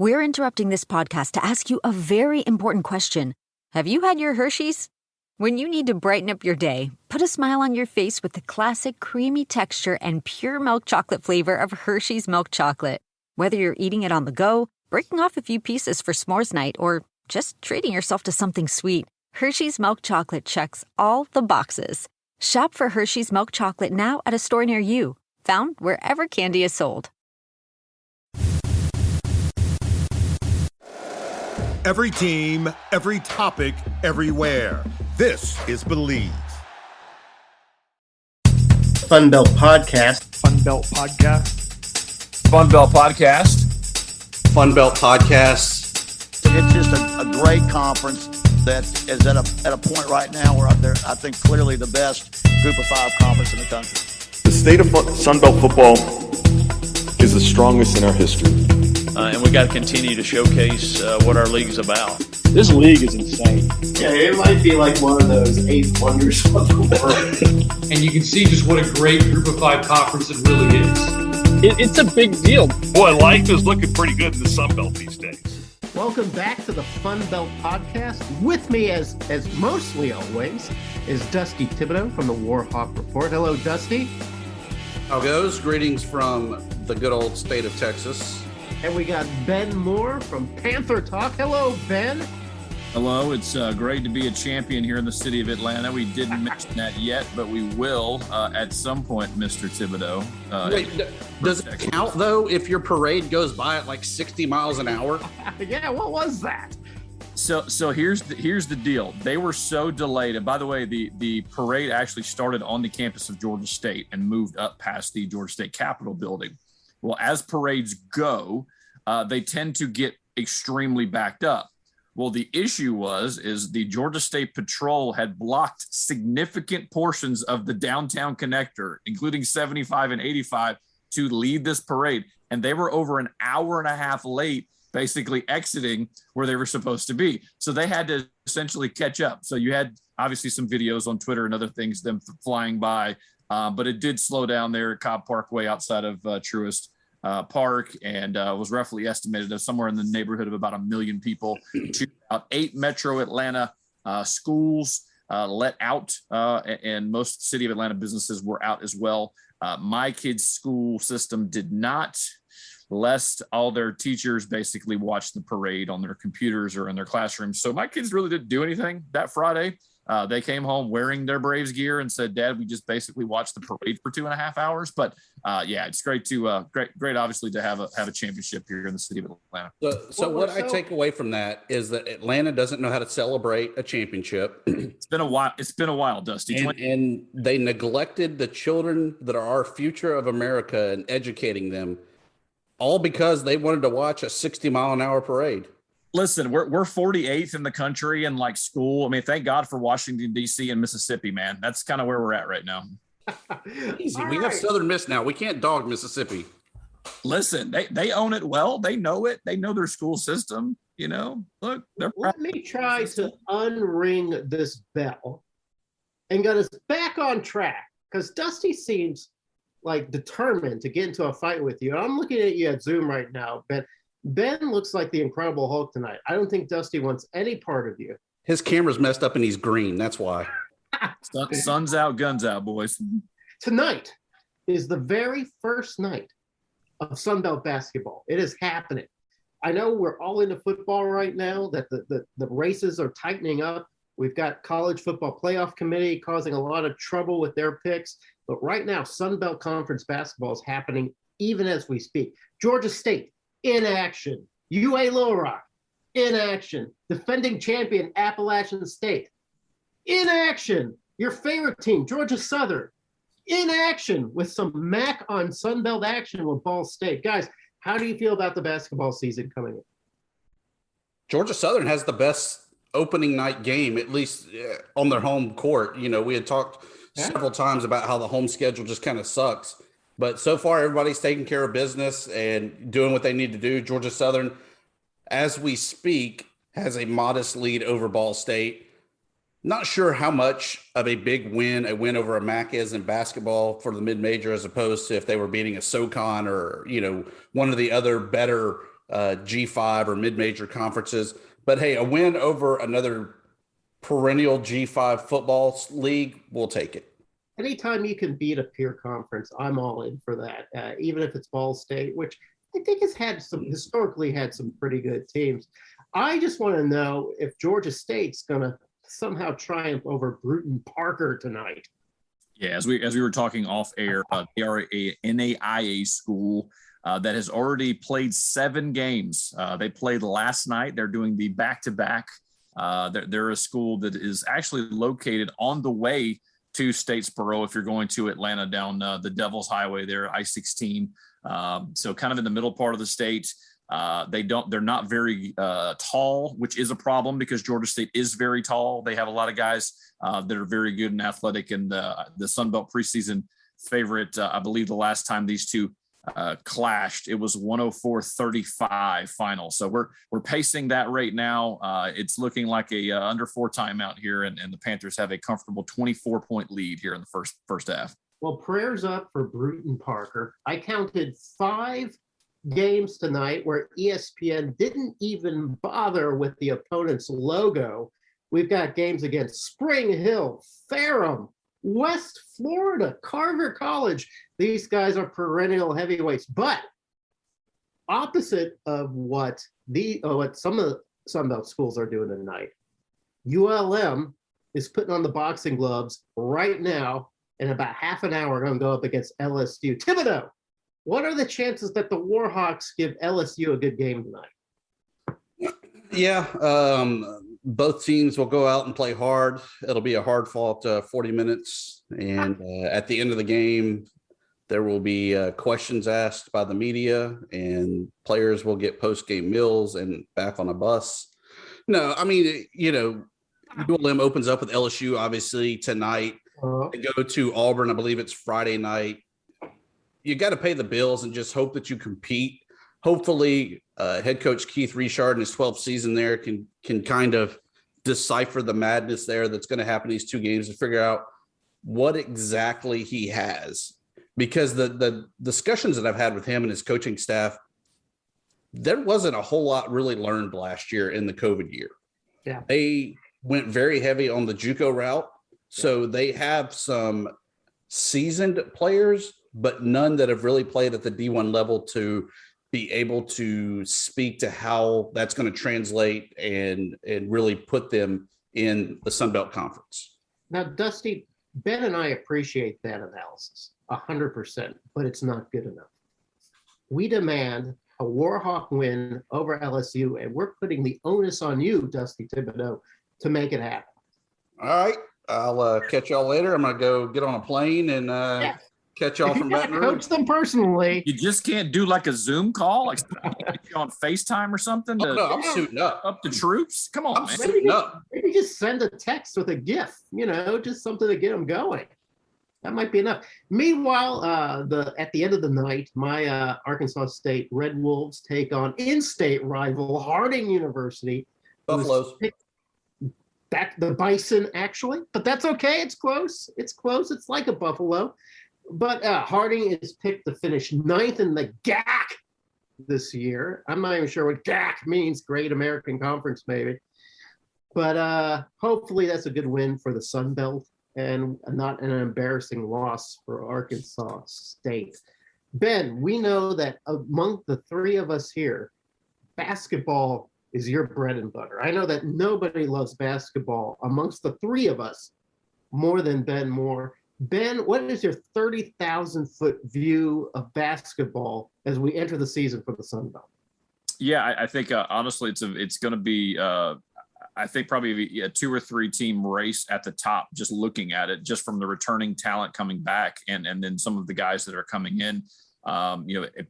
We're interrupting this podcast to ask you a very important question. Have you had your Hershey's? When you need to brighten up your day, put a smile on your face with the classic creamy texture and pure milk chocolate flavor of Hershey's milk chocolate. Whether you're eating it on the go, breaking off a few pieces for s'mores night, or just treating yourself to something sweet, Hershey's milk chocolate checks all the boxes. Shop for Hershey's milk chocolate now at a store near you, found wherever candy is sold. Every team, every topic, everywhere. This is Believe. FunBelt Podcast. FunBelt Podcast. FunBelt Podcast. FunBelt Podcast. It's just a great conference that is at a point right now where I think clearly the best group of five conference in the country. The state of Sunbelt football is the strongest in our history. And we got to continue to showcase what our league is about. This league is insane. Yeah, it might be like one of those 8 wonders of the world. And you can see just what a great group of five conference it really is. It's a big deal. Boy, life is looking pretty good in the Sunbelt these days. Welcome back to the FunBelt Podcast. With me, as mostly always, is Dusty Thibodeau from the Warhawks Report. Hello, Dusty. How goes? Greetings from the good old state of Texas. And we got Ben Moore from Panther Talk. Hello, Ben. Hello, it's great to be a champion here in the city of Atlanta. We didn't mention that yet, but we will at some point, Mr. Thibodeau. Wait, does it count, though, if your parade goes by at like 60 miles an hour? Yeah, what was that? So here's the deal. They were so delayed. And by the way, the parade actually started on the campus of Georgia State and moved up past the Georgia State Capitol building. Well, as parades go, they tend to get extremely backed up. Well, the issue is the Georgia State Patrol had blocked significant portions of the downtown connector, including 75 and 85, to lead this parade. And they were over an hour and a half late, basically exiting where they were supposed to be. So they had to essentially catch up. So you had obviously some videos on Twitter and other things, them flying by. But it did slow down there at Cobb Parkway outside of Truist Park, and was roughly estimated as somewhere in the neighborhood of about 1 million people. To about 8 metro Atlanta schools let out, and most city of Atlanta businesses were out as well. My kids' school system did not, lest all their teachers basically watched the parade on their computers or in their classrooms. So my kids really didn't do anything that Friday. They came home wearing their Braves gear and said, "Dad, we just basically watched the parade for 2.5 hours." But yeah, it's great to great obviously to have a championship here in the city of Atlanta. So what I take away from that is that Atlanta doesn't know how to celebrate a championship. It's been a while, Dusty. And they neglected the children that are our future of America and educating them, all because they wanted to watch a 60-mile-an-hour parade. Listen, we're 48th in the country in like school. I mean, thank God for Washington, D.C. and Mississippi, man. That's kind of where we're at right now. Easy. We have Southern Miss now. We can't dog Mississippi. Listen, they own it well. They know it. They know their school system. You know, look. Let me try to unring this bell and get us back on track, because Dusty seems like determined to get into a fight with you. And I'm looking at you at Zoom right now, Ben. Ben looks like the Incredible Hulk tonight. I don't think Dusty wants any part of you. His camera's messed up and he's green. That's why. Sun's out, guns out, boys. Tonight is the very first night of Sunbelt basketball. It is happening. I know we're all into football right now, that the races are tightening up. We've got College Football Playoff Committee causing a lot of trouble with their picks. But right now, Sunbelt Conference basketball is happening even as we speak. Georgia State, in action. UA Little Rock, in action. Defending champion Appalachian State, in action. Your favorite team, Georgia Southern, in action with some MAC on Sunbelt action with Ball State. Guys, how do you feel about the basketball season coming in? Georgia Southern has the best opening night game, at least on their home court. You know, we had talked several times about how the home schedule just kind of sucks. But so far, everybody's taking care of business and doing what they need to do. Georgia Southern, as we speak, has a modest lead over Ball State. Not sure how much of a big win a win over a MAC is in basketball for the mid-major, as opposed to if they were beating a SoCon or, you know, one of the other better G5 or mid-major conferences. But hey, a win over another perennial G5 football league, we'll take it. Anytime you can beat a peer conference, I'm all in for that. Even if it's Ball State, which I think has historically had some pretty good teams. I just want to know if Georgia State's going to somehow triumph over Bruton Parker tonight. Yeah, as we were talking off air, they are a NAIA school that has already played 7 games. They played last night. They're doing the back-to-back. They're a school that is actually located on the way to Statesboro if you're going to Atlanta down the Devil's Highway there, I-16. So kind of in the middle part of the state. They're not very tall, which is a problem because Georgia State is very tall. They have a lot of guys that are very good and athletic, and the Sun Belt preseason favorite, I believe the last time these two clashed, it was 104-35 final. So we're pacing that right now. It's looking like a under 4 timeout here, and the Panthers have a comfortable 24-point lead here in the first half. Well, prayers up for Bruton Parker. I counted 5 games tonight where ESPN didn't even bother with the opponent's logo. We've got games against Spring Hill, Ferrum, West Florida, Carver College. These guys are perennial heavyweights, but opposite of what some of the Sunbelt schools are doing tonight. ULM is putting on the boxing gloves right now. In about half an hour, going to go up against LSU. Thibodeau, what are the chances that the Warhawks give LSU a good game tonight? Yeah, both teams will go out and play hard. It'll be a hard-fought 40 minutes. And at the end of the game, there will be questions asked by the media, and players will get post-game meals and back on a bus. No, I mean, ULM opens up with LSU, obviously, tonight. They go to Auburn, I believe it's Friday night. You got to pay the bills and just hope that you compete. Hopefully, head coach Keith Richard in his 12th season there can kind of decipher the madness there that's going to happen in these 2 games and figure out what exactly he has. Because the discussions that I've had with him and his coaching staff, there wasn't a whole lot really learned last year in the COVID year. Yeah. They went very heavy on the JUCO route. So they have some seasoned players, but none that have really played at the D1 level to be able to speak to how that's going to translate and really put them in the Sun Belt Conference. Now, Dusty, Ben and I appreciate that analysis 100%, but it's not good enough. We demand a Warhawk win over LSU, and we're putting the onus on you, Dusty Thibodeau, to make it happen. All right. I'll catch y'all later. I'm going to go get on a plane and catch y'all from Baton Rouge. Coach them personally. You just can't do like a Zoom call, like on FaceTime or something? No, I'm suiting up. Up the troops? Come on, man. Suiting up. Maybe just send a text with a GIF, just something to get them going. That might be enough. Meanwhile, at the end of the night, my Arkansas State Red Wolves take on in-state rival Harding University. Buffaloes. Back the Bison, actually, but that's okay. It's close. It's like a Buffalo. But Harding is picked to finish 9th in the GAC this year. I'm not even sure what GAC means, Great American Conference, maybe. But hopefully that's a good win for the Sun Belt and not an embarrassing loss for Arkansas State. Ben, we know that among the 3 of us here, basketball is your bread and butter. I know that nobody loves basketball amongst the 3 of us more than Ben Moore. Ben, what is your 30,000-foot view of basketball as we enter the season for the Sun Belt? Yeah, I think honestly, it's going to be I think probably a 2 or 3 team race at the top. Just looking at it, just from the returning talent coming back, and then some of the guys that are coming in.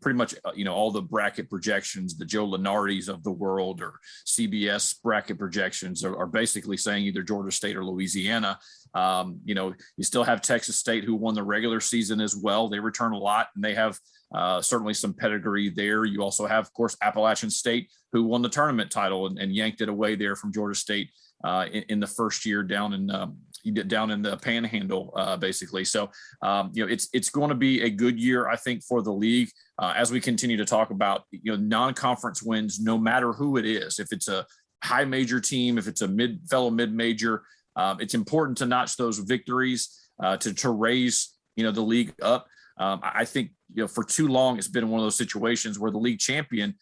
Pretty much, all the bracket projections, the Joe Lenardis of the world or CBS bracket projections are basically saying either Georgia State or Louisiana. You still have Texas State, who won the regular season as well. They return a lot, and they have certainly some pedigree there. You also have, of course, Appalachian State, who won the tournament title and yanked it away there from Georgia State in the first year down in the Panhandle, basically. So, it's going to be a good year, I think, for the league. as we continue to talk about, non-conference wins, no matter who it is, if it's a high major team, if it's a fellow mid-major, it's important to notch those victories to raise, the league up. I think, for too long, it's been one of those situations where the league champion,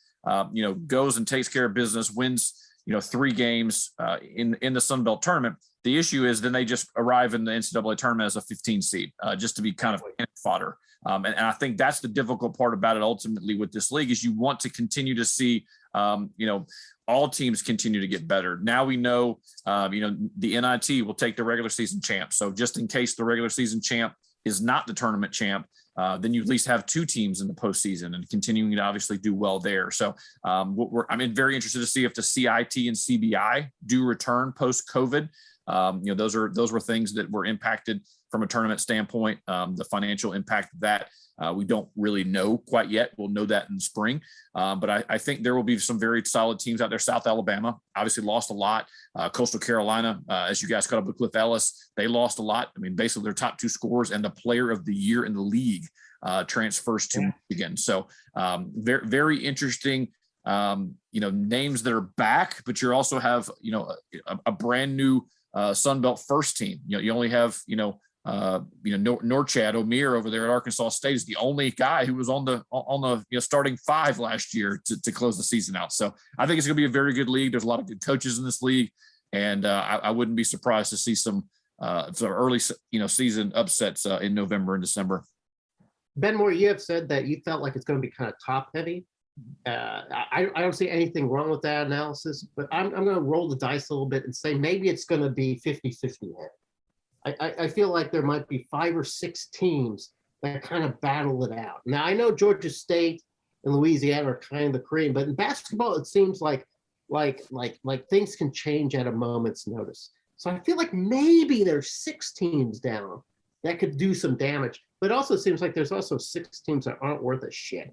goes and takes care of business, wins, 3 games in the Sun Belt tournament. The issue is then they just arrive in the NCAA tournament as a 15 seed, just to be kind of fodder. And I think that's the difficult part about it ultimately with this league is you want to continue to see, all teams continue to get better. Now we know, the NIT will take the regular season champ. So just in case the regular season champ is not the tournament champ, then you at least have 2 teams in the postseason and continuing to obviously do well there. So I'm very interested to see if the CIT and CBI do return post-COVID. Those were things that were impacted from a tournament standpoint. The financial impact of that, we don't really know quite yet. We'll know that in the spring. But I think there will be some very solid teams out there. South Alabama obviously lost a lot. Coastal Carolina, as you guys caught up with Cliff Ellis, they lost a lot. I mean, basically their top 2 scorers and the player of the year in the league transfers to Michigan. So very, very interesting, names that are back, but you also have, a brand new Sun Belt first team. You only have, Norchad O'Meara over there at Arkansas State is the only guy who was on the starting 5 last year to close the season out. So I think it's going to be a very good league. There's a lot of good coaches in this league, and I wouldn't be surprised to see some early season upsets in November and December. Ben Moore, you have said that you felt like it's going to be kind of top heavy. I don't see anything wrong with that analysis, but I'm going to roll the dice a little bit and say maybe it's going to be 50-50. I feel like there might be 5 or 6 teams that kind of battle it out. Now, I know Georgia State and Louisiana are kind of the cream, but in basketball, it seems like things can change at a moment's notice. So I feel like maybe there's 6 teams down that could do some damage, but it also seems like there's also 6 teams that aren't worth a shit.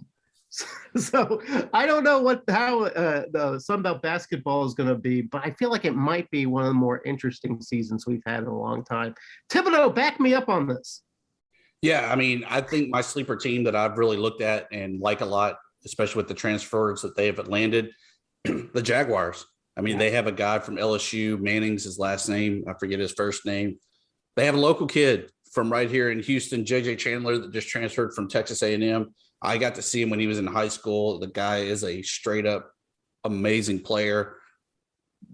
So I don't know how the Sun Belt basketball is going to be, but I feel like it might be one of the more interesting seasons we've had in a long time. Thibodeau, back me up on this. Yeah, I mean, I think my sleeper team that I've really looked at and like a lot, especially with the transfers that they have landed, the Jaguars. I mean, They have a guy from LSU, Manning's his last name. I forget his first name. They have a local kid from right here in Houston, JJ Chandler, that just transferred from Texas A&M. I got to see him when he was in high school. The guy is a straight up amazing player.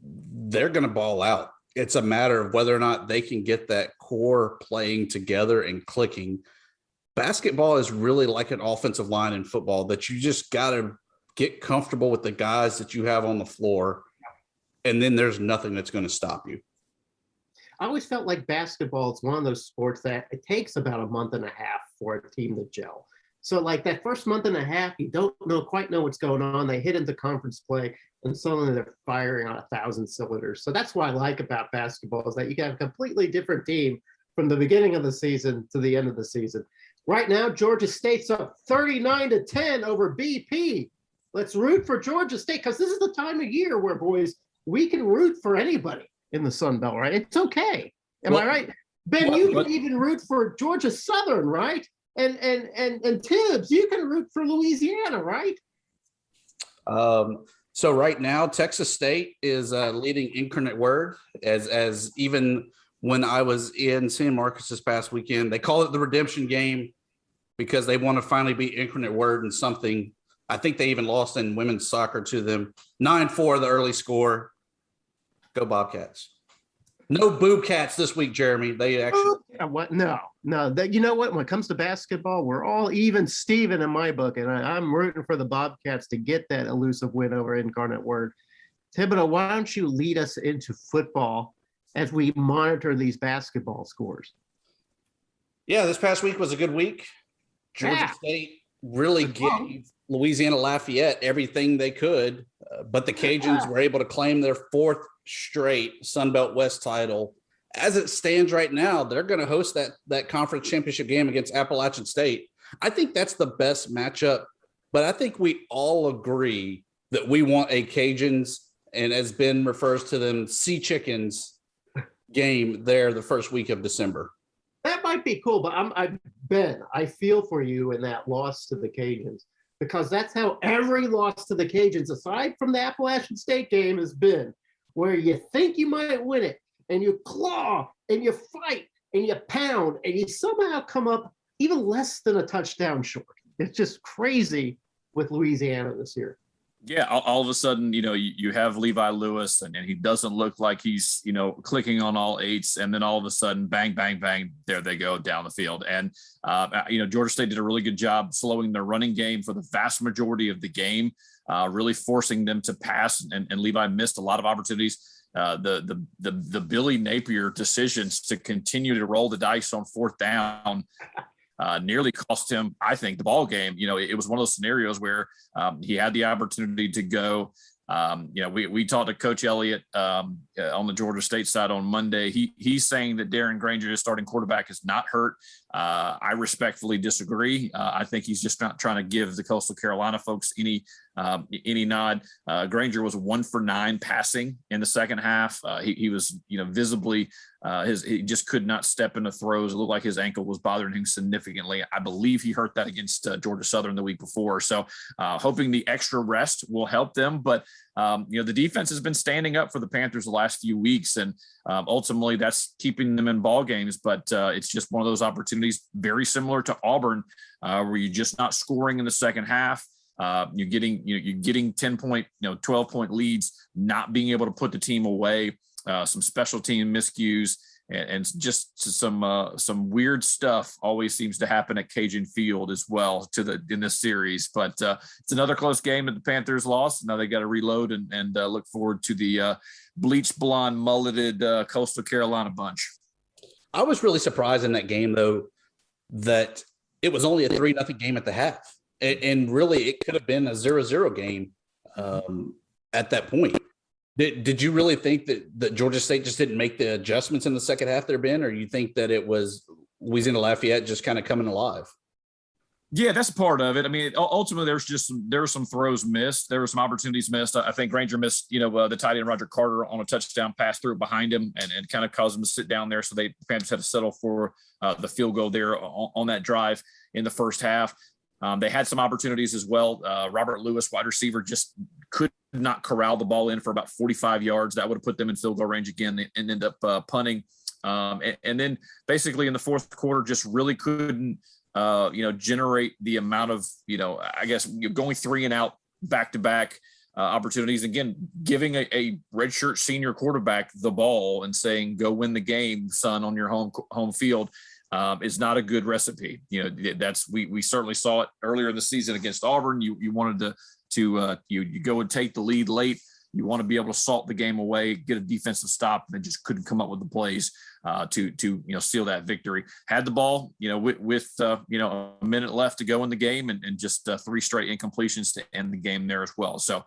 They're going to ball out. It's a matter of whether or not they can get that core playing together and clicking. Basketball is really like an offensive line in football that you just got to get comfortable with the guys that you have on the floor. And then there's nothing that's going to stop you. I always felt like basketball is one of those sports that it takes about a month and a half for a team to gel. So like that first month and a half, you don't quite know what's going on. They hit into conference play and suddenly they're firing on 1,000 cylinders. So that's what I like about basketball is that you can have a completely different team from the beginning of the season to the end of the season. Right now, Georgia State's up 39-10 over BP. Let's root for Georgia State because this is the time of year where, boys, we can root for anybody in the Sun Belt, right? It's okay. Am I right? Ben, you can even root for Georgia Southern, right? And Tibbs, you can root for Louisiana, right? So right now, Texas State is leading Incarnate Word as even when I was in San Marcos this past weekend, they call it the redemption game because they want to finally beat Incarnate Word in something. I think they even lost in women's soccer to them. 9-4, the early score. Go Bobcats. No Boobcats this week, Jeremy. They actually what? No. You know what? When it comes to basketball, we're all even Steven in my book, and I'm rooting for the Bobcats to get that elusive win over Incarnate Word. Thibodeau, why don't you lead us into football as we monitor these basketball scores? Yeah, this past week was a good week. Georgia State really gave Louisiana Lafayette everything they could, but the Cajuns were able to claim their 4th straight Sun Belt West title. As it stands right now, they're going to host that conference championship game against Appalachian State. I think that's the best matchup, but I think we all agree that we want a Cajuns, and as Ben refers to them, Sea Chickens game there the first week of December. That might be cool, but Ben, I feel for you in that loss to the Cajuns. because that's how every loss to the Cajuns, aside from the Appalachian State game, has been, where you think you might win it, and you claw, and you fight, and you pound, and you somehow come up even less than a touchdown short. It's just crazy with Louisiana this year. Yeah, all of a sudden, you have Levi Lewis, and he doesn't look like he's, clicking on all eights. And then all of a sudden, bang, bang, bang, there they go down the field. And, Georgia State did a really good job slowing their running game for the vast majority of the game, really forcing them to pass. And Levi missed a lot of opportunities. The Billy Napier decisions to continue to roll the dice on fourth down nearly cost him, I think, the ball game. It was one of those scenarios where he had the opportunity to go. We talked to Coach Elliott on the Georgia State side on Monday. He's saying that Darren Granger, his starting quarterback, is not hurt. I respectfully disagree. I think he's just not trying to give the Coastal Carolina folks any nod. Granger was 1 for 9 passing in the second half. He was, visibly, he just could not step into throws. It looked like his ankle was bothering him significantly. I believe he hurt that against Georgia Southern the week before. So hoping the extra rest will help them. But, the defense has been standing up for the Panthers the last few weeks, and ultimately that's keeping them in ball games. But it's just one of those opportunities very similar to Auburn, where you're just not scoring in the second half. You're getting 10 point, 12 point leads, not being able to put the team away, some special team miscues, and just some weird stuff always seems to happen at Cajun Field as well in this series. But it's another close game that the Panthers lost. Now they got to reload and look forward to the bleach blonde mulleted Coastal Carolina bunch. I was really surprised in that game, though, that it was only a 3-0 game at the half. And really, it could have been a 0-0 game at that point. Did you really think that Georgia State just didn't make the adjustments in the second half there, Ben? Or you think that it was Louisiana Lafayette just kind of coming alive? Yeah, that's a part of it. I mean, ultimately, there were some throws missed. There were some opportunities missed. I think Granger missed, the tight end Roger Carter on a touchdown pass through behind him and kind of caused him to sit down there. So the Panthers had to settle for the field goal there on that drive in the first half. They had some opportunities as well. Robert Lewis, wide receiver, just could not corral the ball in for about 45 yards. That would have put them in field goal range again and end up punting. And then basically in the fourth quarter, just really couldn't, generate the amount of, I guess going 3 and out back-to-back opportunities. Again, giving a redshirt senior quarterback the ball and saying, go win the game, son, on your home field. Is not a good recipe. We certainly saw it earlier in the season against Auburn. You wanted to you go and take the lead late. You want to be able to salt the game away, get a defensive stop, and then just couldn't come up with the plays to seal that victory. Had the ball, with a minute left to go in the game, and just 3 straight incompletions to end the game there as well. So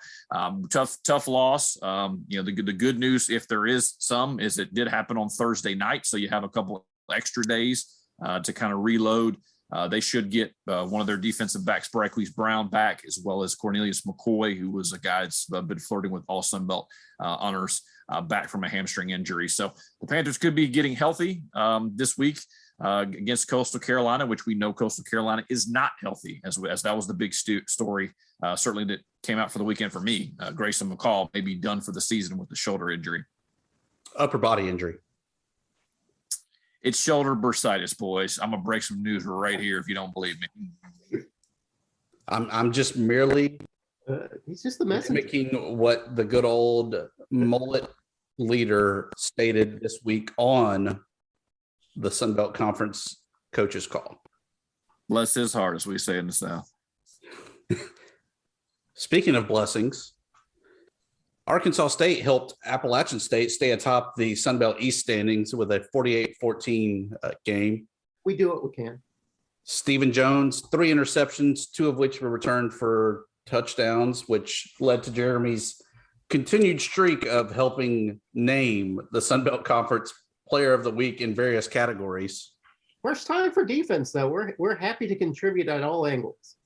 tough loss. The good news, if there is some, is it did happen on Thursday night, so you have a couple extra days to kind of reload. They should get one of their defensive backs, Baracus Brown, back, as well as Cornelius McCoy, who was a guy that's been flirting with all Sunbelt honors, back from a hamstring injury. So the Panthers could be getting healthy this week against Coastal Carolina, which we know Coastal Carolina is not healthy, as that was the big story, certainly that came out for the weekend for me. Grayson McCall may be done for the season with the shoulder injury. Upper body injury. It's shoulder bursitis, boys. I'm gonna break some news right here if you don't believe me. I'm just merely he's just the messenger. Making what the good old mullet leader stated this week on the Sunbelt Conference coaches call. Bless his heart, as we say in the South. Speaking of blessings, Arkansas State helped Appalachian State stay atop the Sunbelt East standings with a 48-14 game. We do what we can. Stephen Jones, 3 interceptions, 2 of which were returned for touchdowns, which led to Jeremy's continued streak of helping name the Sunbelt Conference Player of the Week in various categories. First time for defense, though. We're happy to contribute at all angles.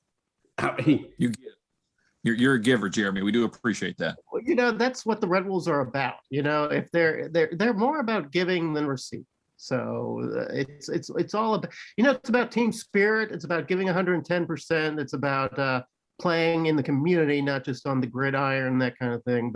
I mean, You're a giver, Jeremy. We do appreciate that. Well, that's what the Red Wolves are about. If they're more about giving than receiving. So it's all about, it's about team spirit. It's about giving 110%. It's about playing in the community, not just on the gridiron, that kind of thing.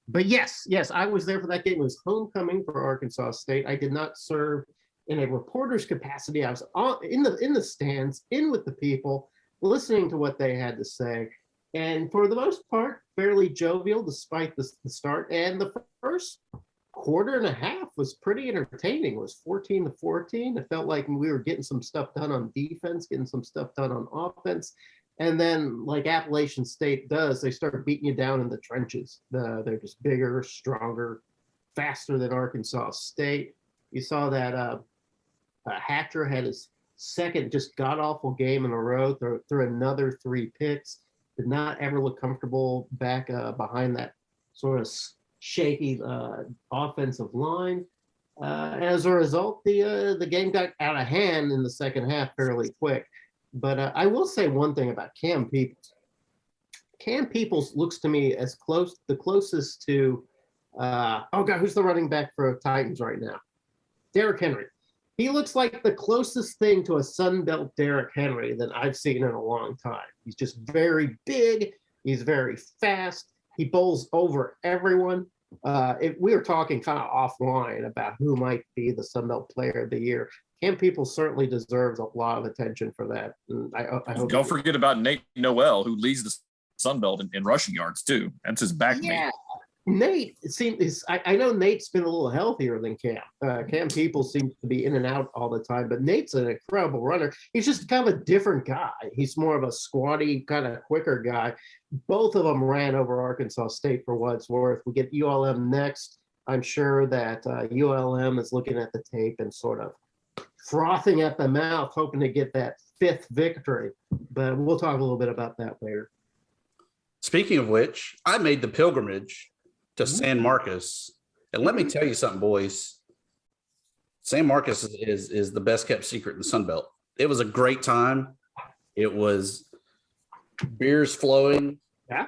But yes, I was there for that game. It was homecoming for Arkansas State. I did not serve in a reporter's capacity. I was in the stands, in with the people, listening to what they had to say. And for the most part, fairly jovial despite the start. And the first quarter and a half was pretty entertaining. It was 14-14. It felt like we were getting some stuff done on defense, getting some stuff done on offense. And then, like Appalachian State does, they start beating you down in the trenches. They're just bigger, stronger, faster than Arkansas State. You saw that Hatcher had his second just god-awful game in a row, threw another 3 picks. Did not ever look comfortable back behind that sort of shaky offensive line. As a result, the game got out of hand in the second half fairly quick. But I will say one thing about Cam Peoples. Cam Peoples looks to me as the closest to, who's the running back for Titans right now? Derrick Henry. He looks like the closest thing to a Sunbelt Derrick Henry that I've seen in a long time. He's just very big. He's very fast. He bowls over everyone. We were talking kind of offline about who might be the Sunbelt Player of the Year. Cam Peoples certainly deserves a lot of attention for that. And I hope don't forget about Nate Noel, who leads the Sunbelt in rushing yards too. That's his back mate. Nate, I know Nate's been a little healthier than Cam. Cam Peoples seems to be in and out all the time, but Nate's an incredible runner. He's just kind of a different guy. He's more of a squatty, kind of quicker guy. Both of them ran over Arkansas State for what it's worth. We get ULM next. I'm sure that ULM is looking at the tape and sort of frothing at the mouth, hoping to get that 5th victory. But we'll talk a little bit about that later. Speaking of which, I made the pilgrimage to San Marcos. And let me tell you something, boys. San Marcos is the best kept secret in the Sun Belt. It was a great time. It was beers flowing. Yeah.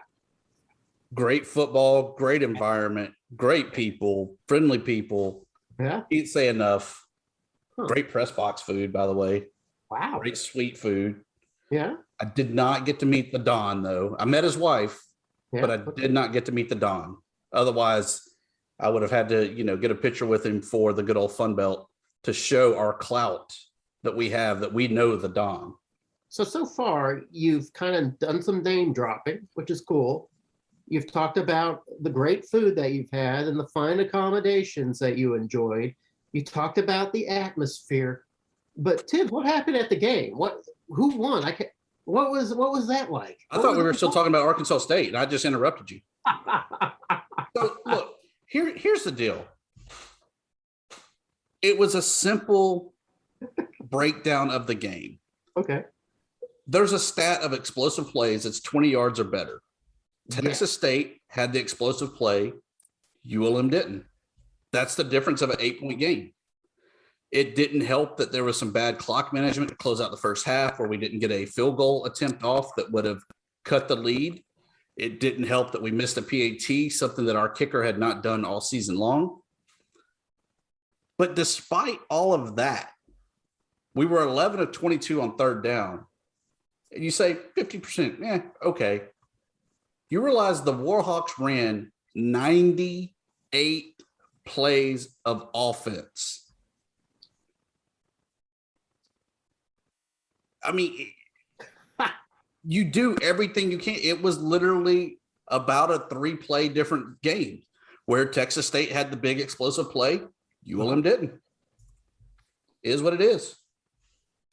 Great football, great environment, great people, friendly people. Yeah. Can't say enough. Great press box food, by the way. Wow. Great sweet food. Yeah. I did not get to meet the Don, though. I met his wife, but I did not get to meet the Don. Otherwise, I would have had to, get a picture with him for the good old Fun Belt to show our clout that we have, that we know the Don. So far, you've kind of done some name dropping, which is cool. You've talked about the great food that you've had and the fine accommodations that you enjoyed. You talked about the atmosphere. But Tim, what happened at the game? Who won? What was that like? I thought we were still talking about Arkansas State, and I just interrupted you. So look, here's the deal. It was a simple breakdown of the game. Okay. There's a stat of explosive plays. It's 20 yards or better. Texas State had the explosive play. ULM didn't. That's the difference of an 8-point game. It didn't help that there was some bad clock management to close out the first half where we didn't get a field goal attempt off that would have cut the lead. It didn't help that we missed a PAT, something that our kicker had not done all season long. But despite all of that, we were 11 of 22 on third down. And you say 50%, okay. You realize the Warhawks ran 98 plays of offense. I mean, you do everything you can. It was literally about a 3-play different game where Texas State had the big explosive play. ULM didn't. It is what it is.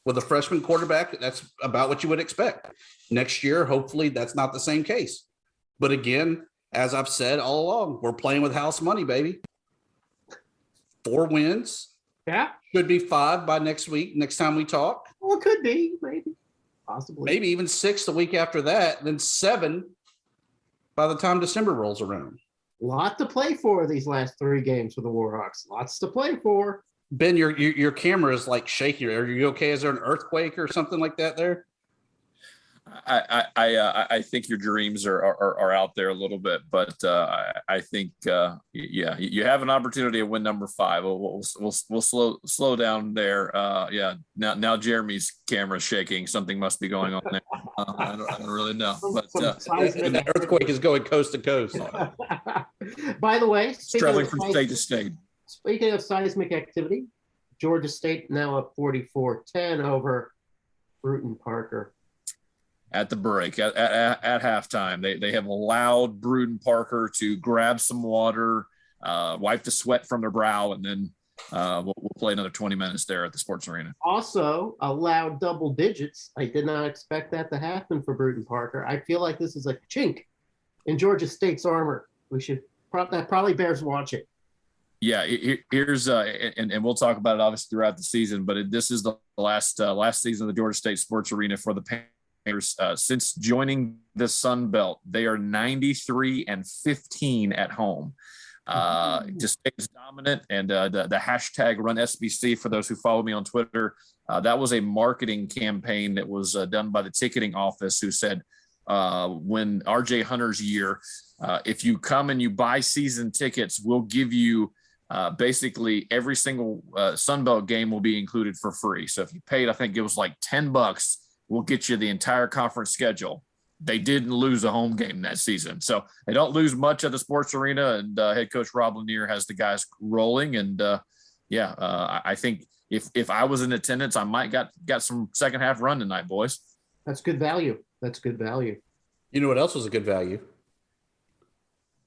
With a freshman quarterback, that's about what you would expect. Next year, hopefully, that's not the same case. But again, as I've said all along, we're playing with house money, baby. 4 wins. Yeah. Could be 5 by next week, next time we talk. Well, it could be, maybe. Possibly. Maybe even 6 the week after that, then 7 by the time December rolls around. Lot to play for these last 3 games for the Warhawks. Lots to play for. Ben, your camera is like shaky. Are you okay? Is there an earthquake or something like that there? I think your dreams are out there a little bit, but I think you have an opportunity to win number 5. We'll slow down there. Now Jeremy's camera's shaking. Something must be going on there. I don't really know, but the earthquake is going coast to coast. By the way, traveling from state to state. Speaking of seismic activity, Georgia State now up 44-10 over Bruton Parker. At the break, at halftime, they have allowed Bruton Parker to grab some water, wipe the sweat from their brow, and then we'll play another 20 minutes there at the sports arena. Also allowed double digits. I did not expect that to happen for Bruton Parker. I feel like this is a chink in Georgia State's armor. That probably bears watching. Yeah, here's and we'll talk about it obviously throughout the season, but this is the last season of the Georgia State sports arena for the Panthers. Since joining the Sun Belt, they are 93-15 at home. Just is dominant, and the hashtag Run SBC for those who follow me on Twitter. That was a marketing campaign that was done by the ticketing office, who said when RJ Hunter's year, if you come and you buy season tickets, we'll give you basically every single Sun Belt game will be included for free. So if you paid, I think it was like $10. We'll get you the entire conference schedule. They didn't lose a home game that season. So they don't lose much at the sports arena, and head coach Rob Lanier has the guys rolling. And I think if I was in attendance, I might got some second half run tonight, boys. That's good value. You know what else was a good value?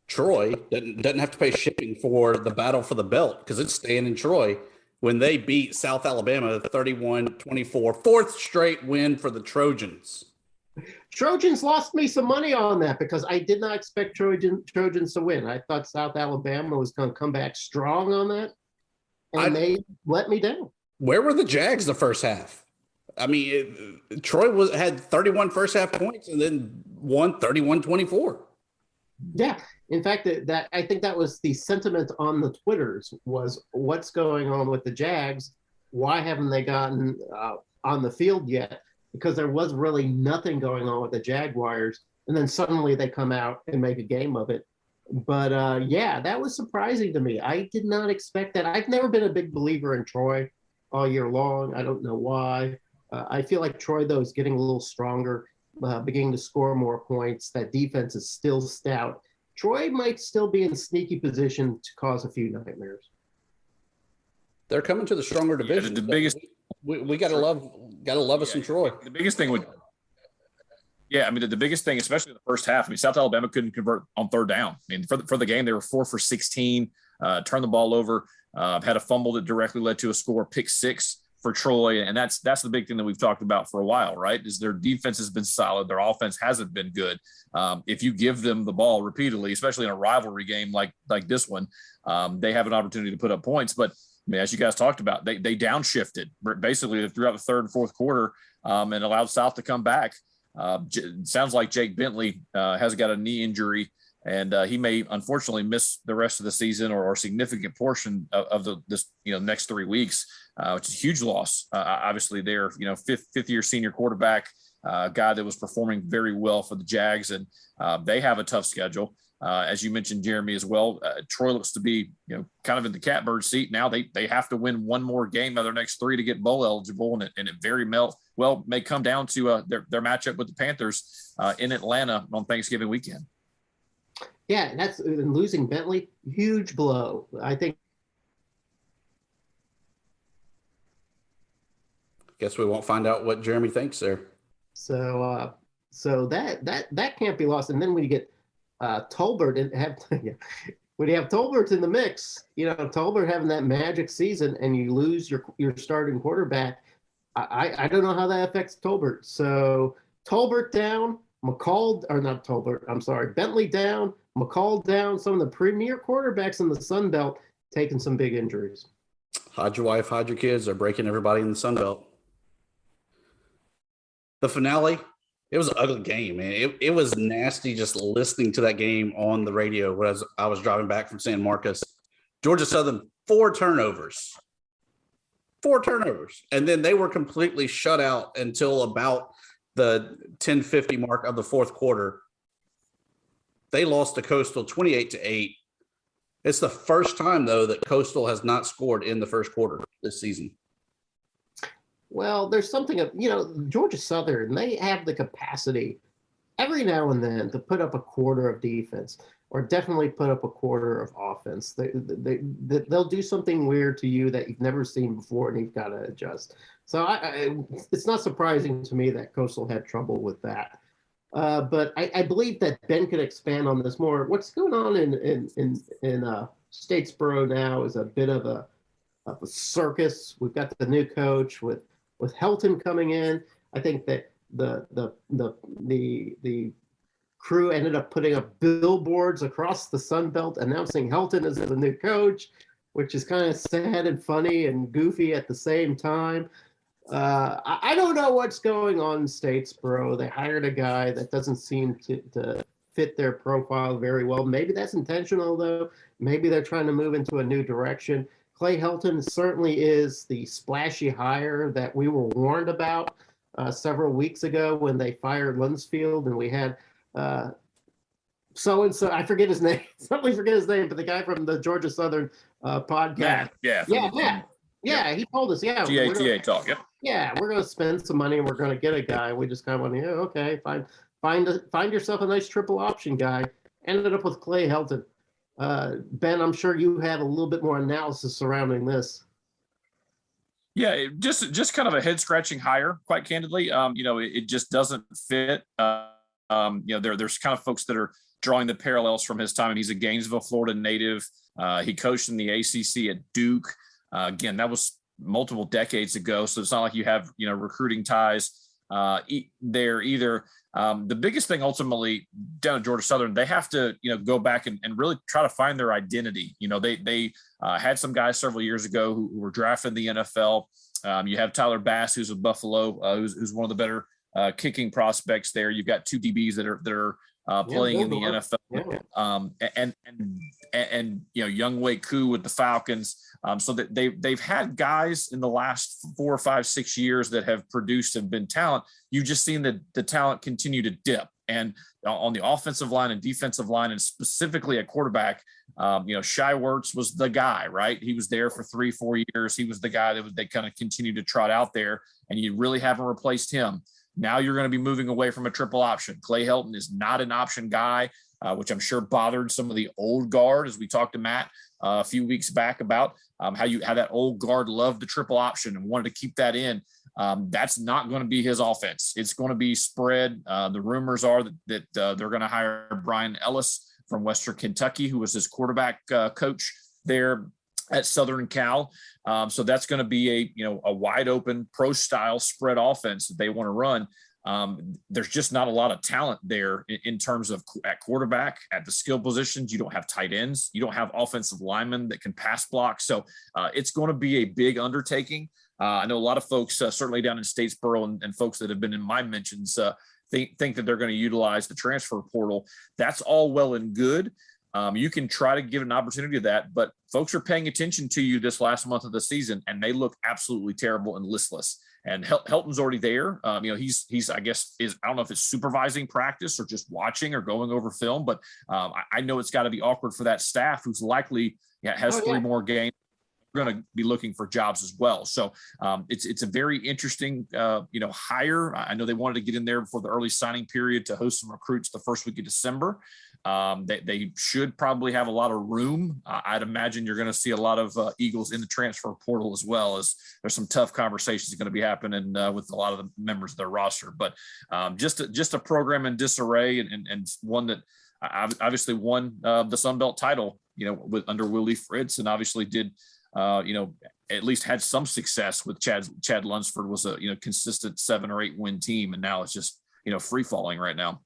Troy doesn't have to pay shipping for the battle for the belt because it's staying in Troy when they beat South Alabama 31-24, fourth straight win for the Trojans. Trojans lost me some money on that because I did not expect Trojans to win. I thought South Alabama was going to come back strong on that, and they let me down. Where were the Jags the first half? I mean, Troy had 31 first half points and then won 31-24. Yeah. In fact, that I think that was the sentiment on the Twitters was what's going on with the Jags? Why haven't they gotten on the field yet? Because there was really nothing going on with the Jaguars. And then suddenly they come out and make a game of it. But that was surprising to me. I did not expect that. I've never been a big believer in Troy all year long. I don't know why. I feel like Troy, though, is getting a little stronger, beginning to score more points. That defense is still stout. Troy might still be in sneaky position to cause a few nightmares. They're coming to the stronger division. The biggest, we gotta love us some Troy. The biggest thing the biggest thing, especially in the first half. I mean, South Alabama couldn't convert on third down. I mean, for the game, they were 4 for 16, turned the ball over, had a fumble that directly led to a score, pick 6 for Troy, and that's the big thing that we've talked about for a while, right? Is their defense has been solid, their offense hasn't been good. If you give them the ball repeatedly, especially in a rivalry game like this one, they have an opportunity to put up points. But I mean, as you guys talked about, they downshifted basically throughout the third and fourth quarter and allowed South to come back. Sounds like Jake Bentley has got a knee injury, and he may unfortunately miss the rest of the season or a significant portion of this next 3 weeks, which is a huge loss. Obviously, they're fifth year senior quarterback, guy that was performing very well for the Jags, and they have a tough schedule. As you mentioned, Jeremy, as well. Troy looks to be kind of in the catbird seat now. They have to win one more game of their next 3 to get bowl eligible, and it very may come down to their matchup with the Panthers in Atlanta on Thanksgiving weekend. Yeah, that's losing Bentley, huge blow. I think. Guess we won't find out what Jeremy thinks there. So that can't be lost. And then when you get Tolbert and when you have Tolbert in the mix, Tolbert having that magic season, and you lose your starting quarterback. I don't know how that affects Tolbert. So Tolbert down, Bentley down, McCall down, some of the premier quarterbacks in the Sun Belt taking some big injuries. Hide your wife, hide your kids. They're breaking everybody in the Sun Belt. The finale, it was an ugly game, man. It was nasty just listening to that game on the radio as I was driving back from San Marcos. Georgia Southern, 4 turnovers. And then they were completely shut out until about the 10:50 mark of the fourth quarter. They lost to Coastal 28-8. It's the first time, though, that Coastal has not scored in the first quarter this season. Well, there's something of, Georgia Southern, they have the capacity every now and then to put up a quarter of defense, or definitely put up a quarter of offense. They'll do something weird to you that you've never seen before, and you've got to adjust. So it's not surprising to me that Coastal had trouble with that. But I believe that Ben could expand on this more. What's going on in Statesboro now is a bit of a circus. We've got the new coach with Helton coming in. I think that the crew ended up putting up billboards across the Sun Belt announcing Helton as the new coach, which is kind of sad and funny and goofy at the same time. I don't know what's going on in Statesboro. They hired a guy that doesn't seem to fit their profile very well. Maybe that's intentional, though. Maybe they're trying to move into a new direction. Clay Helton certainly is the splashy hire that we were warned about several weeks ago when they fired Lunsfield, and we had so-and-so, I forget his name. Suddenly forget his name, but the guy from the Georgia Southern podcast. Yeah, he told us, GATA talk, yep. Yeah, we're going to spend some money and we're going to get a guy. We just kind of went, okay, fine. Find yourself a nice triple option guy. Ended up with Clay Helton. Ben, I'm sure you have a little bit more analysis surrounding this. Yeah, just kind of a head scratching hire, quite candidly. It just doesn't fit. There's kind of folks that are drawing the parallels from his time, and he's a Gainesville, Florida native. He coached in the ACC at Duke. Again, that was multiple decades ago, so it's not like you have recruiting ties there either. The biggest thing ultimately down at Georgia Southern, they have to go back and really try to find their identity. They had some guys several years ago who were drafted in the NFL. You have Tyler Bass, who's with Buffalo, who's one of the better kicking prospects there. You've got two DBs that are playing in the NFL, and Young Wei Koo with the Falcons. So that they've had guys in the last 4, 5, 6 years that have produced and been talent. You've just seen the talent continue to dip, and on the offensive line and defensive line, and specifically at quarterback, Shai Wertz was the guy, right? He was there for 3-4 years. He was the guy that they kind of continued to trot out there, and you really haven't replaced him. Now you're going to be moving away from a triple option. Clay Helton is not an option guy, which I'm sure bothered some of the old guard, as we talked to Matt a few weeks back about how that old guard loved the triple option and wanted to keep that in. That's not going to be his offense. It's going to be spread. The rumors are that they're going to hire Brian Ellis from Western Kentucky, who was his quarterback coach there at Southern Cal. So that's going to be a wide open pro style spread offense that they want to run. There's just not a lot of talent there in terms of at quarterback, at the skill positions. You don't have tight ends. You don't have offensive linemen that can pass block. So it's going to be a big undertaking. I know a lot of folks, certainly down in Statesboro and folks that have been in my mentions, think that they're going to utilize the transfer portal. That's all well and good. You can try to give an opportunity to that, but folks are paying attention to you this last month of the season, and they look absolutely terrible and listless. And Helton's already there. He's I guess I don't know if it's supervising practice or just watching or going over film, but I know it's got to be awkward for that staff who's likely has 3 more games. Going to be looking for jobs as well. So it's a very interesting hire. I know they wanted to get in there before the early signing period to host some recruits the first week of December. They should probably have a lot of room. I'd imagine you're going to see a lot of Eagles in the transfer portal, as well as there's some tough conversations going to be happening with a lot of the members of their roster. But just a program in disarray, and one that obviously won the Sun Belt title, under Willie Fritz, and obviously did. At least had some success with Chad Lunsford, was a consistent 7 or 8 win team, and now it's just free falling right now.